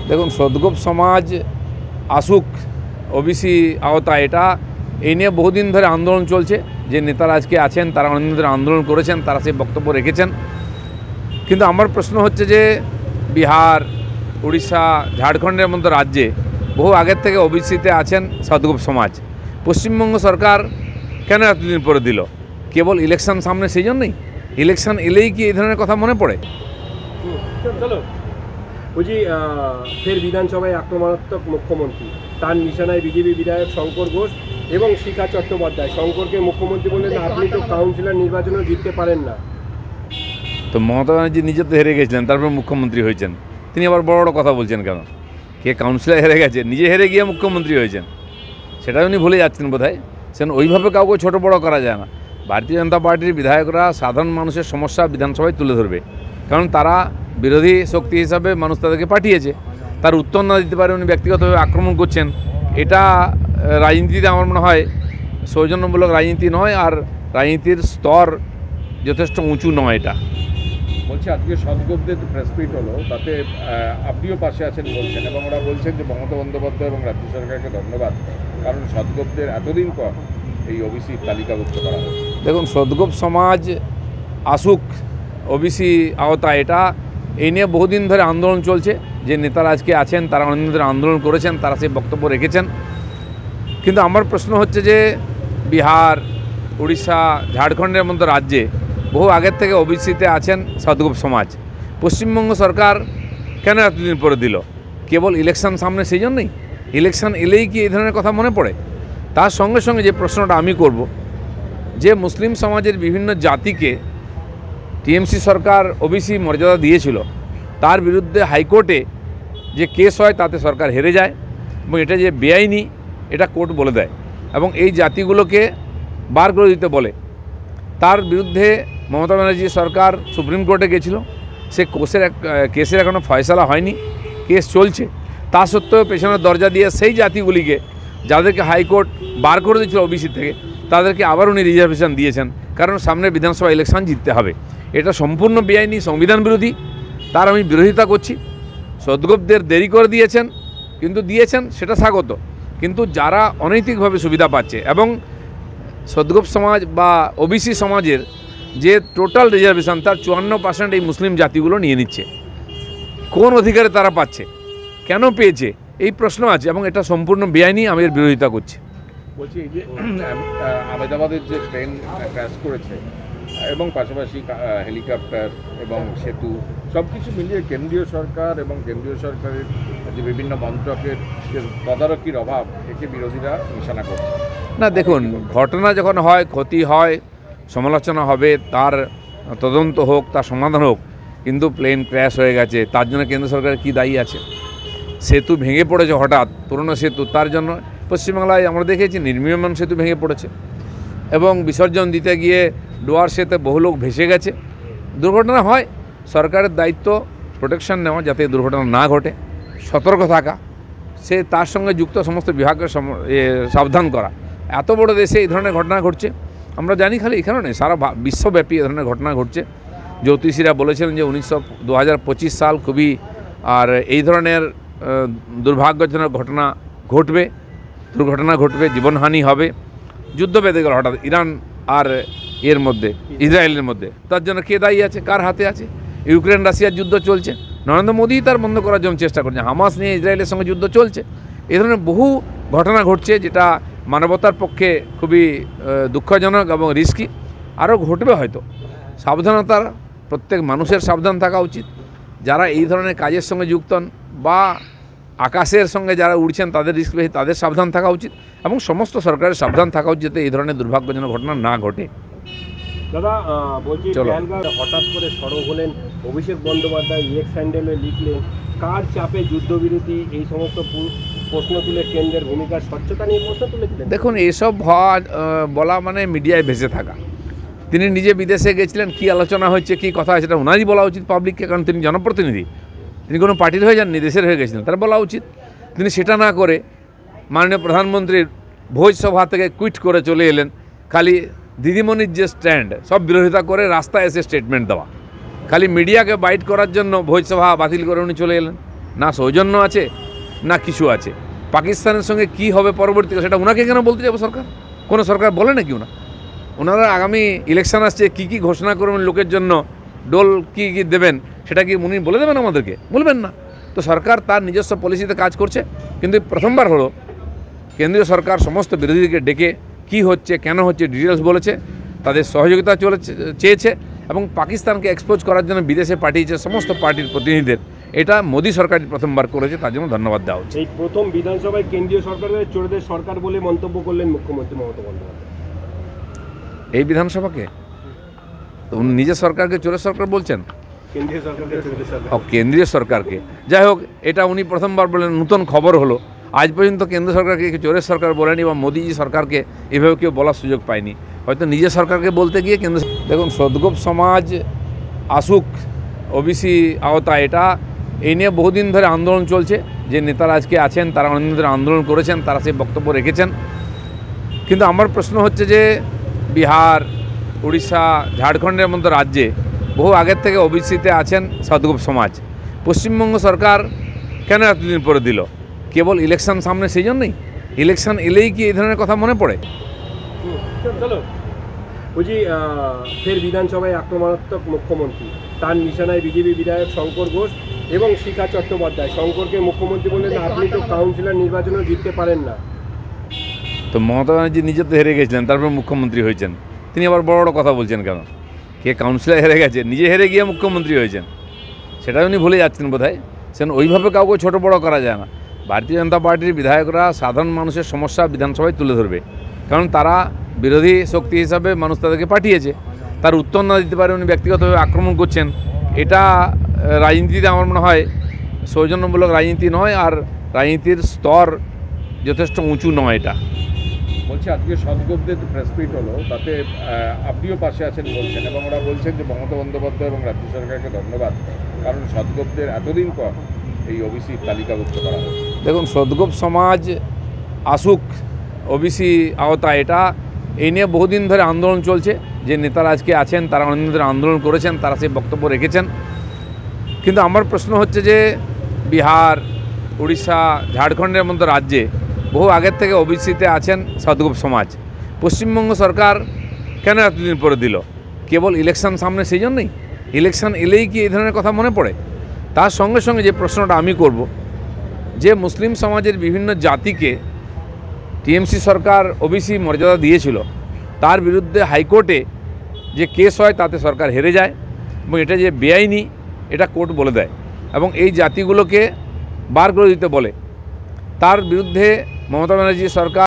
দেখুন সদগোপ সমাজ আসুক ওবিসি আওতায় এটা এই নিয়ে বহুদিন ধরে আন্দোলন চলছে। যে নেতারা আজকে আছেন তারা অনেকদিন ধরে আন্দোলন করেছেন, তারা সেই বক্তব্য রেখেছেন। কিন্তু আমার প্রশ্ন হচ্ছে যে বিহার, উড়িষ্যা, ঝাড়খণ্ডের মতো রাজ্যে বহু আগের থেকে ওবিসিতে আছেন সদগোপ সমাজ। পশ্চিমবঙ্গ সরকার কেন এতদিন পরে দিল? কেবল ইলেকশন সামনে সেই জন্যই? ইলেকশন এলেই কি এই ধরনের কথা মনে পড়ে? চলো বুঝি ফের বিধানসভায় আক্রমণাত্মক মুখ্যমন্ত্রী, তার নিশানায় বিজেপি বিধায়ক শঙ্কর ঘোষ এবং শিখা চট্টোপাধ্যায়। শঙ্করকে মুখ্যমন্ত্রী বললেন, আপনি তো কাউন্সিলর নির্বাচনেও জিততে পারেন না। তো মমতা ব্যানার্জি নিজে তো হেরে গেছিলেন, তারপর মুখ্যমন্ত্রী হয়েছেন। তিনি আবার বড় বড় কথা বলছেন কেন? কে কাউন্সিলর হেরে গেছে, নিজে হেরে গিয়ে মুখ্যমন্ত্রী হয়েছেন, সেটা উনি ভুলে যাচ্ছেন বোধহয়। সেন ওইভাবে কাউকে ছোট বড় করা যায় না। ভারতীয় জনতা পার্টির বিধায়করা সাধারণ মানুষের সমস্যা বিধানসভায় তুলে ধরবে, কারণ তারা বিরোধী শক্তি হিসাবে মানুষ তাদেরকে পাঠিয়েছে। তার উত্তর না দিতে পারে উনি ব্যক্তিগতভাবে আক্রমণ করছেন, এটা রাজনীতিতে আমার মনে হয় সৌজন্যমূলক রাজনীতি নয়, আর রাজনীতির স্তর যথেষ্ট উঁচু নয় এটা। বলছি আজকে সদগোপদের প্রেস মিট হলো, তাতে আপনিও পাশে আছেন বলছেন, এবং ওরা বলছেন যে মমতা বন্দ্যোপাধ্যায় এবং রাজ্য সরকারকে ধন্যবাদ, কারণ সদগোপদের এতদিন পর এই ওবিসির তালিকাভুক্ত করা হয়েছে। দেখুন সদগোপ সমাজ আসুক ওবিসি আওতায় এটা এই নিয়ে বহুদিন ধরে আন্দোলন চলছে। যে নেতারা আজকে আছেন তারা অনেকদিন ধরে আন্দোলন করেছেন, তারা সেই বক্তব্য রেখেছেন। কিন্তু আমার প্রশ্ন হচ্ছে যে বিহার, উড়িষ্যা, ঝাড়খণ্ডের মতো রাজ্যে বহু আগের থেকে ওবিসিতে আছেন সদগোপ সমাজ। পশ্চিমবঙ্গ সরকার কেন এতদিন পরে দিল? কেবল ইলেকশন সামনে সেই জন্যই? ইলেকশন এলেই কি এই ধরনের কথা মনে পড়ে? তার সঙ্গে সঙ্গে যে প্রশ্নটা আমি করব, যে মুসলিম সমাজের বিভিন্ন জাতিকে টিএমসি সরকার ওবিসি মর্যাদা দিয়েছিল, তার বিরুদ্ধে হাইকোর্টে যে কেস হয় তাতে সরকার হেরে যায়, এবং এটা যে বেআইনি এটা কোর্ট বলে দেয়, এবং এই জাতিগুলোকে বার করে দিতে বলে। তার বিরুদ্ধে মমতা ব্যানার্জি সরকার সুপ্রিম কোর্টে গেছিল, সে কেসের এখনও ফয়সালা হয়নি, কেস চলছে। তা সত্ত্বেও পেছনের দরজা দিয়ে সেই জাতিগুলিকে, যাদেরকে হাইকোর্ট বার করে দিয়েছিল ওবিসি থেকে, তাদেরকে আবার উনি রিজার্ভেশন দিয়েছেন, কারণ সামনে বিধানসভা ইলেকশন জিততে হবে। এটা সম্পূর্ণ বেআইনি, সংবিধান বিরোধী, তার আমি বিরোধিতা করছি। সদগোপদের দেরি করে দিয়েছেন, কিন্তু দিয়েছেন সেটা স্বাগত, কিন্তু যারা অনৈতিকভাবে সুবিধা পাচ্ছে, এবং সদগোপ সমাজ বা ওবিসি সমাজের যে টোটাল রিজার্ভেশন তার 54% এই মুসলিম জাতিগুলো নিয়ে নিচ্ছে। কোন অধিকারে তারা পাচ্ছে, কেন পেয়েছে, এই প্রশ্ন আছে, এবং এটা সম্পূর্ণ বেআইনি, আমি এর বিরোধিতা করছি। বলছি এই যে আহমেদাবাদের যে ট্রেন ক্র্যাশ করেছে, এবং পাশাপাশি হেলিকপ্টার এবং সেতু সব কিছু মিলিয়ে কেন্দ্রীয় সরকার এবং কেন্দ্রীয় সরকারের যে বিভিন্ন মন্ত্রকের যে তদারকির অভাব, একে বিরোধীরা নিশানা করছে। না দেখুন, ঘটনা যখন হয়, ক্ষতি হয়, সমালোচনা হবে, তার তদন্ত হোক, তার সমাধান হোক, কিন্তু প্লেন ক্র্যাশ হয়ে গেছে, তার জন্য কেন্দ্র সরকারের কী দায়ী আছে? সেতু ভেঙে পড়েছে হঠাৎ, পুরনো সেতু, তার জন্য পশ্চিমবাংলায় আমরা দেখেছি নির্মীয়মান সেতু ভেঙে পড়েছে, এবং বিসর্জন দিতে গিয়ে ডুয়ার্সেতে বহু লোক ভেসে গেছে। দুর্ঘটনা হয়, সরকারের দায়িত্ব প্রোটেকশন নেওয়া, যাতে দুর্ঘটনা না ঘটে, সতর্ক থাকা, সে তার সঙ্গে যুক্ত সমস্ত বিভাগকে সাবধান করা। এত বড় দেশে এই ধরনের ঘটনা ঘটছে, আমরা জানি, খালি এখানে নেই, সারা বিশ্বব্যাপী এ ধরনের ঘটনা ঘটছে। জ্যোতিষীরা বলেছিলেন যে 2025 সাল খুবই, আর এই ধরনের দুর্ভাগ্যজনক ঘটনা ঘটবে, দুর্ঘটনা ঘটবে, জীবনহানি হবে, যুদ্ধ বেঁধে গেল হঠাৎ ইরান আর এর মধ্যে, ইসরায়েলের মধ্যে। তার জন্য কে দায়ী আছে, কার হাতে আছে? ইউক্রেন রাশিয়ার যুদ্ধ চলছে, নরেন্দ্র মোদী তার বন্ধ করার জন্য চেষ্টা করছে। হামাস নিয়ে ইসরায়েলের সঙ্গে যুদ্ধ চলছে, এ ধরনের বহু ঘটনা ঘটছে, যেটা মানবতার পক্ষে খুবই দুঃখজনক এবং রিস্কি। আরও ঘটবে হয়তো। সাবধানতার, প্রত্যেক মানুষের সাবধান থাকা উচিত, যারা এই ধরনের কাজের সঙ্গে যুক্ত বা আকাশের সঙ্গে যারা উড়ছেন তাদের রিস্ক বেশি, তাদের সাবধান থাকা উচিত, এবং সমস্ত সরকারের সাবধান থাকা উচিত যাতে এই ধরনের দুর্ভাগ্যজনক ঘটনা না ঘটে। দাদা বলছি, হঠাৎ করে সরব হলেন অভিষেক বন্দ্যোপাধ্যায়, এক্স হ্যান্ডেলে লিখলেন, কার চাপে যুদ্ধবিরতি, এই সমস্ত প্রশ্ন তুলে কেন্দ্রের ভূমিকার স্বচ্ছতা নিয়ে প্রশ্ন তুলেছিলেন। দেখুন, এসব বলা মানে মিডিয়ায় ভেসে থাকা। তিনি নিজে বিদেশে গেছিলেন, কী আলোচনা হচ্ছে, কী কথা, সেটা ওনারই বলা উচিত পাবলিককে, কারণ তিনি জনপ্রতিনিধি, তিনি কোনো পার্টির হয়ে যাননি, দেশের হয়ে গেছিলেন, তার বলা উচিত। তিনি সেটা না করে মাননীয় প্রধানমন্ত্রীর ভোজ সভা থেকে কুইট করে চলে এলেন, খালি দিদিমণির যে স্ট্যান্ড সব বিরোধিতা করে রাস্তায় এসে স্টেটমেন্ট দেওয়া, খালি মিডিয়াকে বাইট করার জন্য ভোজ সভা বাতিল করে উনি চলে এলেন। না সৌজন্য আছে, না কিছু আছে। পাকিস্তানের সঙ্গে কি হবে পরবর্তীকালে সেটা ওনাকে কেন বলতে যাবো সরকার? কোনো সরকার বলে নাকি ওনারা আগামী ইলেকশন আসছে, কি ঘোষণা করবেন লোকের জন্য, ডোল কি দেবেন, সেটা কি উনি বলে দেবেন আমাদেরকে? বলবেন না। তো সরকার তার নিজস্ব পলিসিতে কাজ করছে, কিন্তু প্রথমবার হলো কেন্দ্রীয় সরকার সমস্ত বিরোধীদেরকে ডেকে কি হচ্ছে, কেন হচ্ছে ডিটেলস বলেছে, তাদের সহযোগিতা চেয়েছে এবং পাকিস্তানকে এক্সপোজ করার জন্য বিদেশে পাঠিয়েছে সমস্ত পার্টির প্রতিনিধিদের। এটা মোদী সরকার প্রথমবার করেছে, তার জন্য ধন্যবাদ দেওয়া হচ্ছে। এই প্রথম বিধানসভায় কেন্দ্রীয় সরকারের চোরদের সরকার বলে মন্তব্য করলেন মুখ্যমন্ত্রী মমতা বন্দ্যোপাধ্যায়। এই বিধানসভাকে তো উনি নিজের সরকারকে চোরের সরকার বলছেন, কেন্দ্রীয় সরকারকে চোরদের সরকার। কেন্দ্রীয় সরকারকে। যাই হোক, এটা উনি প্রথমবার বললেন, নতুন খবর হলো। আজ পর্যন্ত কেন্দ্র সরকারকে চোরের সরকার বলেনি বা মোদীজি সরকারকে এভাবে কেউ বলার সুযোগ পায়নি। হয়তো নিজের সরকারকে বলতে গিয়ে কেন্দ্র। দেখুন, সদগোপ সমাজ আসুক ওবিসি আওতায়, এই নিয়ে বহুদিন ধরে আন্দোলন চলছে। যে নেতারা আজকে আছেন তারা অনেকদিন ধরে আন্দোলন করেছেন, তারা সেই বক্তব্য রেখেছেন। কিন্তু আমার প্রশ্ন হচ্ছে যে বিহার, উড়িষ্যা, ঝাড়খণ্ডের মতো রাজ্যে বহু আগের থেকে ওবিসিতে আছেন সদগোপ সমাজ। পশ্চিমবঙ্গ সরকার কেন এতদিন পরে দিল? কেবল ইলেকশন সামনে, সেই জন্যই? ইলেকশন এলেই কি এই ধরনের কথা মনে পড়ে? চলো বুঝি ফের বিধানসভায় আক্রমণাত্মক মুখ্যমন্ত্রী, তার নিশানায় বিজেপি বিধায়ক শঙ্কর ঘোষ এবং শিখা চট্টোপাধ্যায়। শঙ্করকে মুখ্যমন্ত্রী বললেন, আপনি তো কাউন্সিলর নির্বাচনেও জিততে পারেন না। তো মমতা ব্যানার্জি নিজে তো হেরে গেছিলেন, তারপর মুখ্যমন্ত্রী হয়েছেন। তিনি আবার বড় বড় কথা বলছেন কেন? কে কাউন্সিলর হেরে গেছে, নিজে হেরে গিয়ে মুখ্যমন্ত্রী হয়েছেন, সেটা উনি ভুলে যাচ্ছেন বোধহয়। সেন ওইভাবে কাউকে ছোট বড় করা যায় না। ভারতীয় জনতা পার্টির বিধায়করা সাধারণ মানুষের সমস্যা বিধানসভায় তুলে ধরবে, কারণ তারা বিরোধী শক্তি হিসাবে মানুষ তাদেরকে পাঠিয়েছে। তার উত্তর না দিতে পারে উনি ব্যক্তিগতভাবে আক্রমণ করছেন, এটা রাজনীতিতে আমার মনে হয় সৌজন্যমূলক রাজনীতি নয়, আর রাজনীতির স্তর যথেষ্ট উঁচু নয় এটা। বলছি, আজকে সদগোপদের প্রেস মিট হলো, তাতে আপনিও পাশে আছেন বলছেন, এবং ওরা বলছেন যে মমতা বন্দ্যোপাধ্যায় এবং রাজ্য সরকারকে ধন্যবাদ, কারণ সদগোপদের এতদিন পর এই ওবিসির তালিকাভুক্ত করা হয়েছে। দেখুন, সদগোপ সমাজ আসুক ওবিসি আওতায়, এই নিয়ে বহুদিন ধরে আন্দোলন চলছে। যে নেতারা আজকে আছেন তারা অনেকদিন ধরে আন্দোলন করেছেন, তারা সেই বক্তব্য রেখেছেন। কিন্তু আমার প্রশ্ন হচ্ছে যে বিহার, উড়িষ্যা, ঝাড়খণ্ডের মতো রাজ্যে বহু আগের থেকে ওবিসিতে আছেন সদগোপ সমাজ। পশ্চিমবঙ্গ সরকার কেন এতদিন পরে দিল? কেবল ইলেকশন সামনে, সেই জন্যই? ইলেকশন এলেই কি এই ধরনের কথা মনে পড়ে? তার সঙ্গে সঙ্গে যে প্রশ্নটা আমি করব, যে মুসলিম সমাজের বিভিন্ন জাতিকে টিএমসি সরকার ওবিসি মর্যাদা দিয়েছিল, তার বিরুদ্ধে হাইকোর্টে যে কেস হয় তাতে সরকার হেরে যায়, এবং এটা যে বেআইনি এটা কোর্ট বলে দেয়, এবং এই জাতিগুলোকে বার করে দিতে বলে। তার বিরুদ্ধে মমতা ব্যানার্জি সরকার